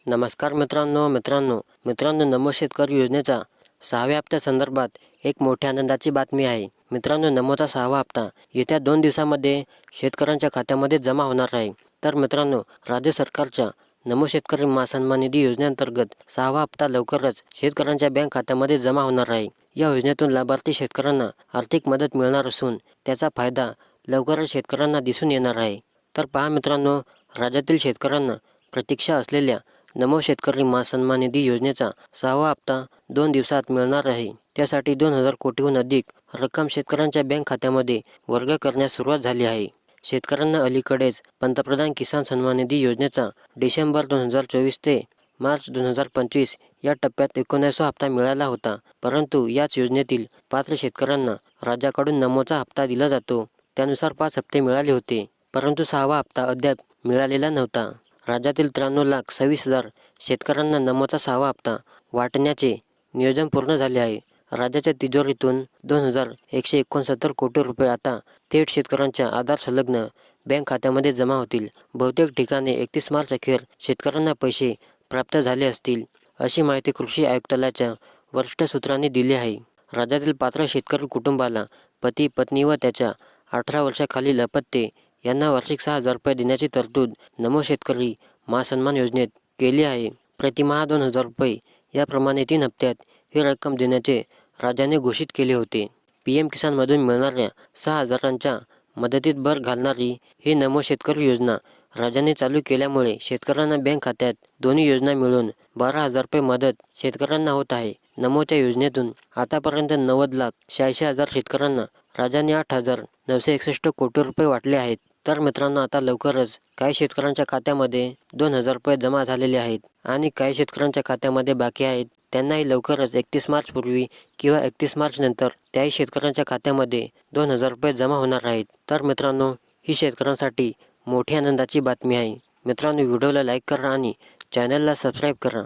नमस्कार मित्रांनो, नमो शेतकरी योजनेचा 6व्या हप्त्यासंदर्भात एक मोठ्या आनंदाची बातमी आहे. मित्रांनो, नमोचा 6वा हप्ता येत्या 2 दिवसांमध्ये शेतकऱ्यांच्या खात्यामध्ये जमा होणार आहे. तर मित्रांनो, राज्य सरकारच्या नमो शेतकरी महासन्मान निधी योजनेअंतर्गत 6वा हप्ता लवकरच शेतकऱ्यांच्या बँक खात्यामध्ये जमा होणार आहे. या योजनेतून लाभार्थी शेतकऱ्यांना आर्थिक मदत मिळणार असून त्याचा फायदा लवकरच शेतकऱ्यांना दिसून येणार आहे. तर पहा मित्रांनो, राज्यातील शेतकऱ्यांना प्रतीक्षा असलेल्या नमो शेतकरी महासन्मान निधी योजनेचा 6वा हप्ता 2 दिवसात मिळणार आहे. त्यासाठी 2000 कोटीहून अधिक रक्कम शेतकऱ्यांच्या बँक खात्यामध्ये वर्ग करण्यास सुरुवात झाली आहे. शेतकऱ्यांना अलीकडेच पंतप्रधान किसान सन्मान निधी योजनेचा डिसेंबर 2024 ते मार्च 2025 या टप्प्यात 19वा हप्ता मिळाला होता. परंतु याच योजनेतील पात्र शेतकऱ्यांना राज्याकडून नमोचा हप्ता दिला जातो. त्यानुसार 5 हप्ते मिळाले होते, परंतु 6वा हप्ता अद्याप मिळालेला नव्हता. राज्यातील 93,26,000 शेतकऱ्यांना नमोचा 6वा हप्ता वाटण्याचे नियोजन पूर्ण झाले आहे. राज्याच्या तिजोरीतून 2,169 कोटी रुपये आता थेट शेतकऱ्यांच्या आधार संलग्न बँक खात्यामध्ये जमा होतील. बहुतेक ठिकाणी 31 मार्च अखेर शेतकऱ्यांना पैसे प्राप्त झाले असतील, अशी माहिती कृषी आयुक्तालयाच्या वरिष्ठ सूत्रांनी दिली आहे. राज्यातील पात्र शेतकरी कुटुंबाला पती, पत्नी व त्याच्या 18 वर्षाखालील अपत्ये यांना वार्षिक 6,000 रुपये देण्याची तरतूद नमो शेतकरी महासन्मान योजनेत केली आहे. प्रतिमाह 2,000 रुपये याप्रमाणे 3 हप्त्यात ही रक्कम देण्याचे राज्याने घोषित केले होते. PM किसानमधून मिळणाऱ्या 6,000च्या मदतीत भर घालणारी ही नमो शेतकरी योजना राज्याने चालू केल्यामुळे शेतकऱ्यांना बँक खात्यात दोन्ही योजना मिळून 12,000 रुपये मदत शेतकऱ्यांना होत आहे. नमोच्या योजनेतून आतापर्यंत 90,86,000 शेतकऱ्यांना राज्याने 8,961 कोटी रुपये वाटले आहेत. तर मित्रांनो, आता लवकरच काही शेतकऱ्यांच्या खात्यामध्ये 2,000 रुपये जमा झालेले आहेत आणि काही शेतकऱ्यांच्या खात्यामध्ये बाकी आहेत. त्यांनाही लवकरच 31 मार्च पूर्वी किंवा 31 मार्च नंतर त्याही शेतकऱ्यांच्या खात्यामध्ये 2,000 रुपये जमा होणार आहेत. तर मित्रांनो, ही शेतकऱ्यांसाठी मोठी आनंदाची बातमी आहे. मित्रांनो, व्हिडिओला लाईक करा आणि चॅनलला सबस्क्राईब करा.